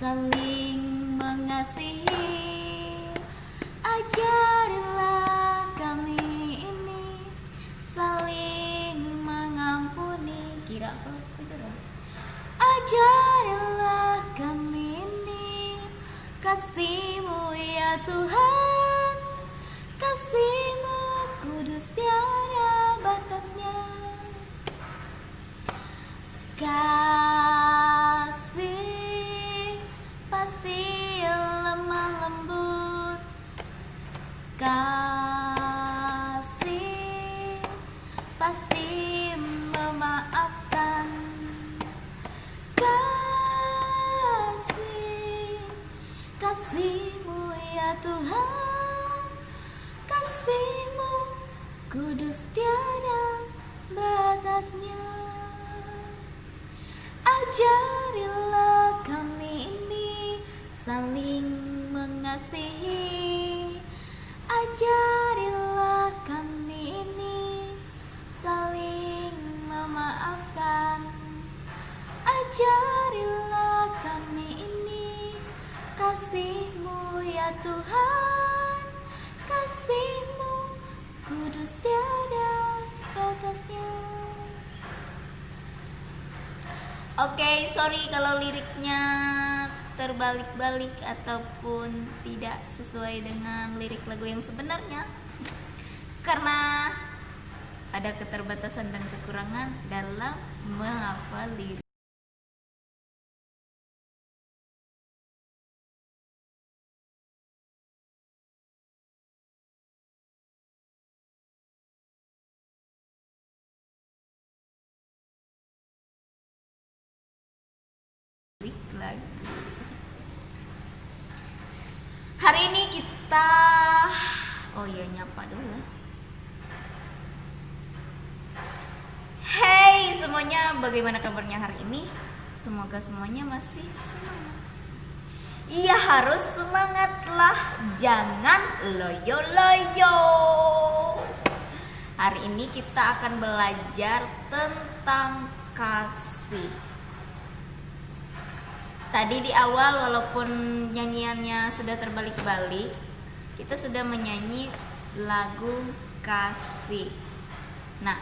saling mengasihi. Ajarilah kami ini saling mengampuni. Kira apa? Ajarilah kami ini kasih-Mu ya Tuhan, kasih-Mu kudus tiada batasnya. Kasih pasti lemah lembut, kasih pasti memaafkan, kasih-Mu ya Tuhan, kasih-Mu kudus tiada batasnya. Ajarilah kami ini saling mengasihi. Ajarilah kami ini saling memaafkan. Ajarilah kami ini kasih-Mu ya Tuhan, kasih-Mu kudus tiada batasnya. Oke, sorry kalau liriknya terbalik-balik ataupun tidak sesuai dengan lirik lagu yang sebenarnya, karena ada keterbatasan dan kekurangan dalam menghafal lirik. Lagu. Hari ini kita nyapa dulu. Hey semuanya, bagaimana kabarnya hari ini? Semoga semuanya masih semangat. Iya, harus semangat lah, jangan loyo-loyo. Hari ini kita akan belajar tentang kasih. Tadi di awal walaupun nyanyiannya sudah terbalik-balik, kita sudah menyanyi lagu kasih. Nah,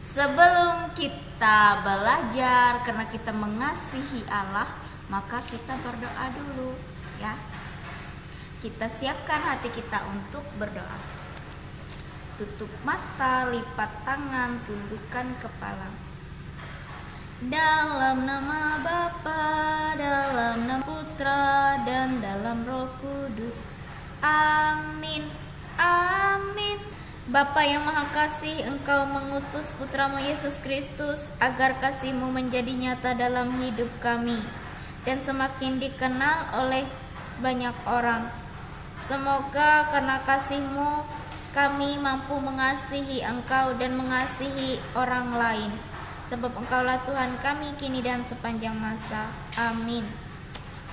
sebelum kita belajar karena kita mengasihi Allah, maka kita berdoa dulu ya. Kita siapkan hati kita untuk berdoa. Tutup mata, lipat tangan, tundukkan kepala. Dalam nama Bapa, dalam nama Putra, dan dalam Roh Kudus. Amin. Amin. Bapa yang Maha Kasih, Engkau mengutus Putra-Mu Yesus Kristus agar kasih-Mu menjadi nyata dalam hidup kami dan semakin dikenal oleh banyak orang. Semoga karena kasih-Mu kami mampu mengasihi Engkau dan mengasihi orang lain. Sebab Engkaulah Tuhan kami kini dan sepanjang masa. Amin.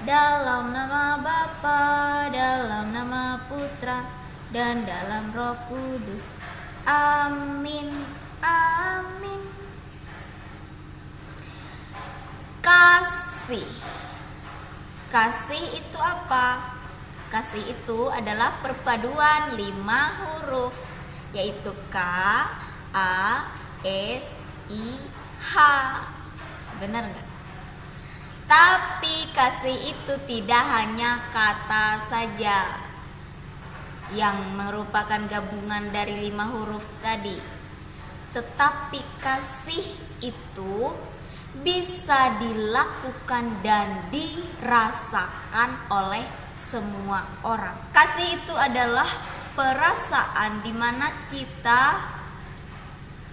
Dalam nama Bapa, dalam nama Putra, dan dalam Roh Kudus. Amin. Amin. Kasih. Kasih itu apa? Kasih itu adalah perpaduan 5 huruf, yaitu K, A, S, I, H. Benar nggak? Tapi kasih itu tidak hanya kata saja yang merupakan gabungan dari 5 huruf tadi, tetapi kasih itu bisa dilakukan dan dirasakan oleh semua orang. Kasih itu adalah perasaan di mana kita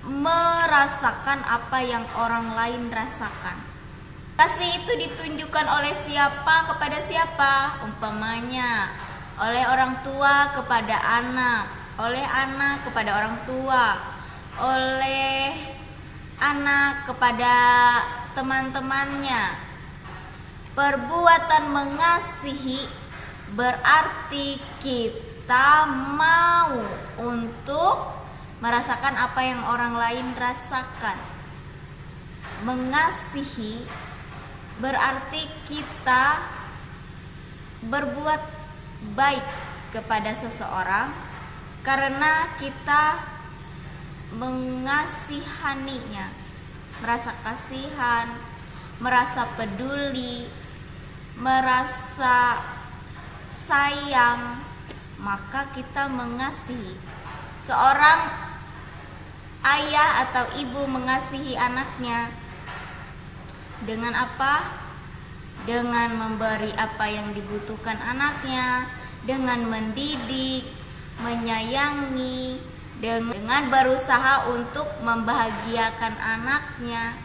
merasakan apa yang orang lain rasakan. Kasih itu ditunjukkan oleh siapa kepada siapa? Umpamanya oleh orang tua kepada anak, oleh anak kepada orang tua, oleh anak kepada teman-temannya. Perbuatan mengasihi berarti kita mau untuk merasakan apa yang orang lain rasakan. Mengasihi berarti kita berbuat baik kepada seseorang karena kita mengasihaninya, merasa kasihan, merasa peduli, merasa sayang, maka kita mengasihi. Seorang ayah atau ibu mengasihi anaknya dengan apa? Dengan memberi apa yang dibutuhkan anaknya, dengan mendidik, menyayangi, dengan berusaha untuk membahagiakan anaknya.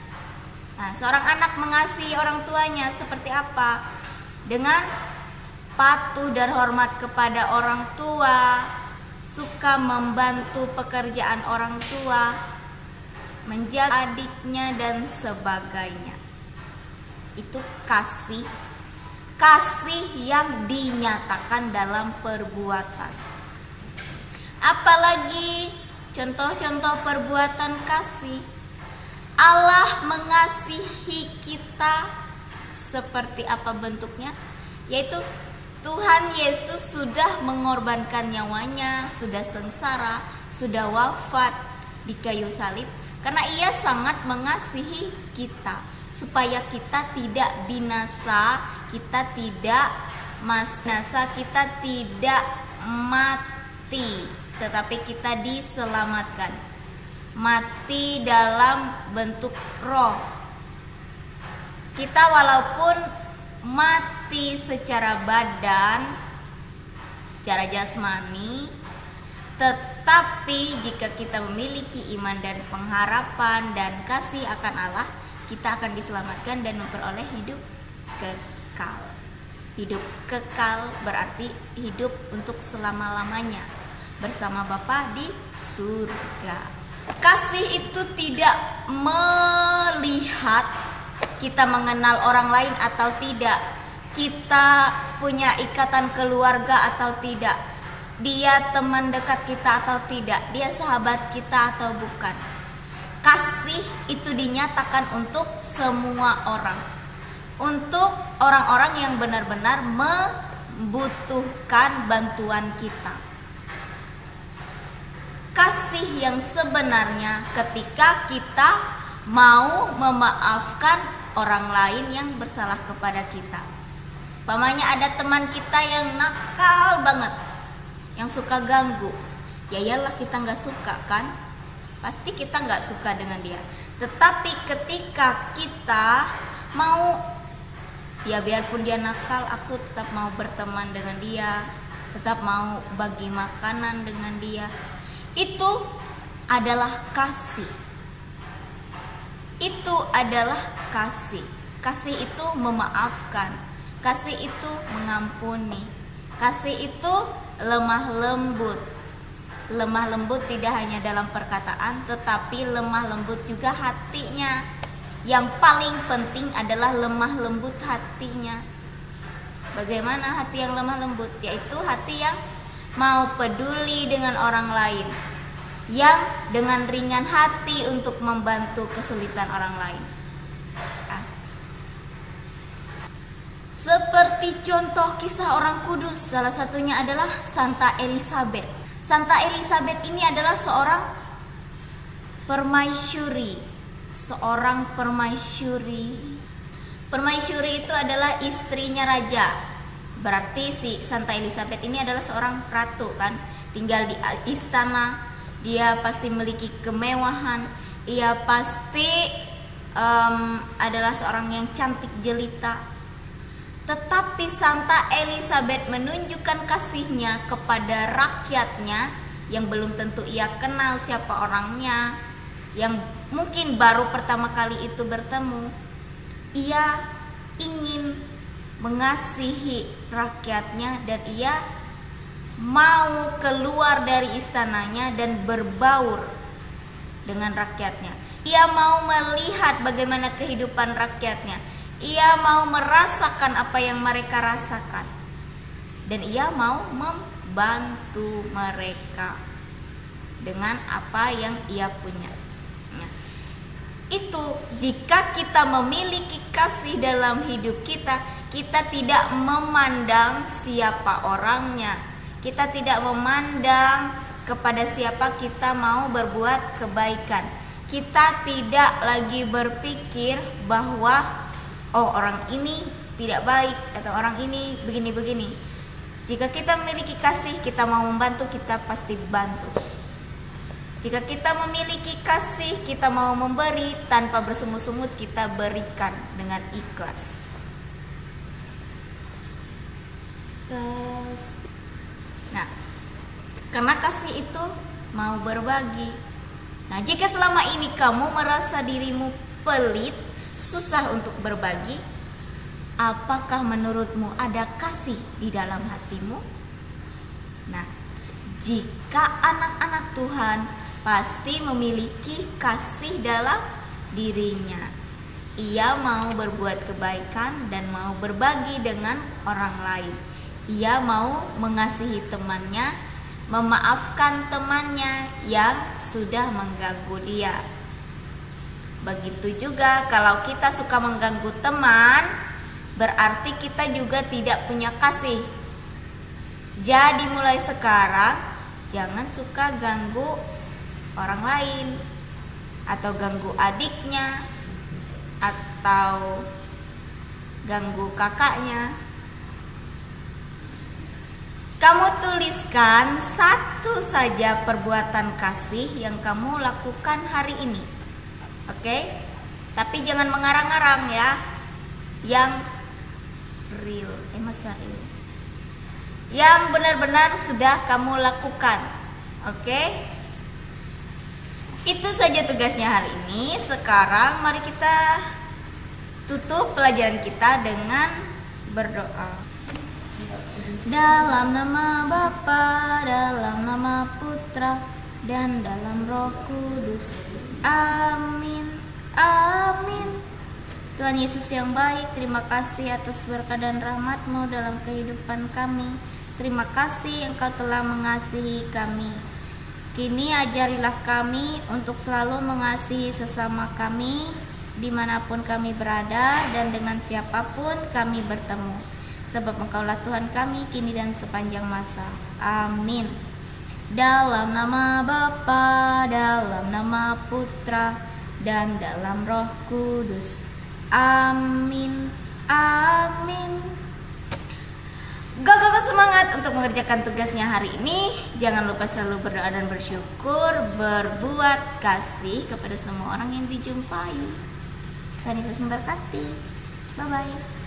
Nah, seorang anak mengasihi orang tuanya seperti apa? Dengan patuh dan hormat kepada orang tua, suka membantu pekerjaan orang tua, menjaga adiknya dan sebagainya. Itu kasih yang dinyatakan dalam perbuatan. Apalagi contoh-contoh perbuatan kasih. Allah mengasihi kita seperti apa bentuknya? Yaitu Tuhan Yesus sudah mengorbankan nyawanya, sudah sengsara, sudah wafat di kayu salib karena Ia sangat mengasihi kita, supaya kita tidak binasa, kita tidak kita tidak mati, tetapi kita diselamatkan. Mati dalam bentuk roh. Kita walaupun mati secara badan, secara jasmani, tetapi jika kita memiliki iman dan pengharapan dan kasih akan Allah, kita akan diselamatkan dan memperoleh hidup kekal. Hidup kekal berarti hidup untuk selama-lamanya bersama Bapa di surga. Kasih itu tidak melihat kita mengenal orang lain atau tidak, kita punya ikatan keluarga atau tidak, dia teman dekat kita atau tidak, dia sahabat kita atau bukan. Kasih itu dinyatakan untuk semua orang, untuk orang-orang yang benar-benar membutuhkan bantuan kita. Kasih yang sebenarnya ketika kita mau memaafkan orang lain yang bersalah kepada kita. Umpamanya ada teman kita yang nakal banget, yang suka ganggu, ya iyalah kita gak suka kan? Pasti kita gak suka dengan dia. Tetapi ketika kita mau, ya biarpun dia nakal, aku tetap mau berteman dengan dia, tetap mau bagi makanan dengan dia. Itu adalah kasih. Itu adalah kasih. Kasih itu memaafkan. Kasih itu mengampuni. Kasih itu lemah lembut. Lemah lembut tidak hanya dalam perkataan, tetapi lemah lembut juga hatinya. Yang paling penting adalah lemah lembut hatinya. Bagaimana hati yang lemah lembut? Yaitu hati yang mau peduli dengan orang lain, yang dengan ringan hati untuk membantu kesulitan orang lain. Seperti contoh kisah orang kudus, salah satunya adalah Santa Elizabeth. Santa Elizabeth ini adalah seorang permaisuri. Permaisuri itu adalah istrinya raja. Berarti si Santa Elizabeth ini adalah seorang ratu kan, tinggal di istana. Dia pasti memiliki kemewahan. Ia pasti adalah seorang yang cantik jelita. Tetapi Santa Elizabeth menunjukkan kasihnya kepada rakyatnya yang belum tentu ia kenal siapa orangnya, yang mungkin baru pertama kali itu bertemu. Ia ingin mengasihi rakyatnya dan ia mau keluar dari istananya dan berbaur dengan rakyatnya. Ia mau melihat bagaimana kehidupan rakyatnya. Ia mau merasakan apa yang mereka rasakan. Dan ia mau membantu mereka dengan apa yang ia punya. Nah, itu jika kita memiliki kasih dalam hidup kita, kita tidak memandang siapa orangnya. Kita tidak memandang kepada siapa kita mau berbuat kebaikan. Kita tidak lagi berpikir bahwa oh, orang ini tidak baik atau orang ini begini-begini. Jika kita memiliki kasih, kita mau membantu, kita pasti bantu. Jika kita memiliki kasih, kita mau memberi tanpa bersungut-sungut, kita berikan dengan ikhlas. Nah, karena kasih itu mau berbagi. Nah, jika selama ini kamu merasa dirimu pelit, susah untuk berbagi, apakah menurutmu ada kasih di dalam hatimu? Nah, jika anak-anak Tuhan pasti memiliki kasih dalam dirinya. Ia mau berbuat kebaikan dan mau berbagi dengan orang lain. Ia mau mengasihi temannya, memaafkan temannya yang sudah mengganggu dia. Begitu juga kalau kita suka mengganggu teman, berarti kita juga tidak punya kasih. Jadi mulai sekarang jangan suka ganggu orang lain, atau ganggu adiknya, atau ganggu kakaknya. Kamu tuliskan satu saja perbuatan kasih yang kamu lakukan hari ini. Oke? Tapi jangan mengarang-arang ya. Yang real, masa real. Yang benar-benar sudah kamu lakukan. Oke? Itu saja tugasnya hari ini. Sekarang mari kita tutup pelajaran kita dengan berdoa. Dalam nama Bapa, dalam nama Putra, dan dalam Roh Kudus. Amin. Amin. Tuhan Yesus yang baik, terima kasih atas berkat dan rahmat-Mu dalam kehidupan kami. Terima kasih Engkau telah mengasihi kami. Kini ajarilah kami untuk selalu mengasihi sesama kami dimanapun kami berada dan dengan siapapun kami bertemu. Sebab Engkaulah Tuhan kami kini dan sepanjang masa. Amin. Dalam nama Bapa, dalam nama Putra, dan dalam Roh Kudus. Amin. Amin. Go semangat untuk mengerjakan tugasnya hari ini. Jangan lupa selalu berdoa dan bersyukur, berbuat kasih kepada semua orang yang dijumpai. Tuhan Yesus memberkati. Bye bye.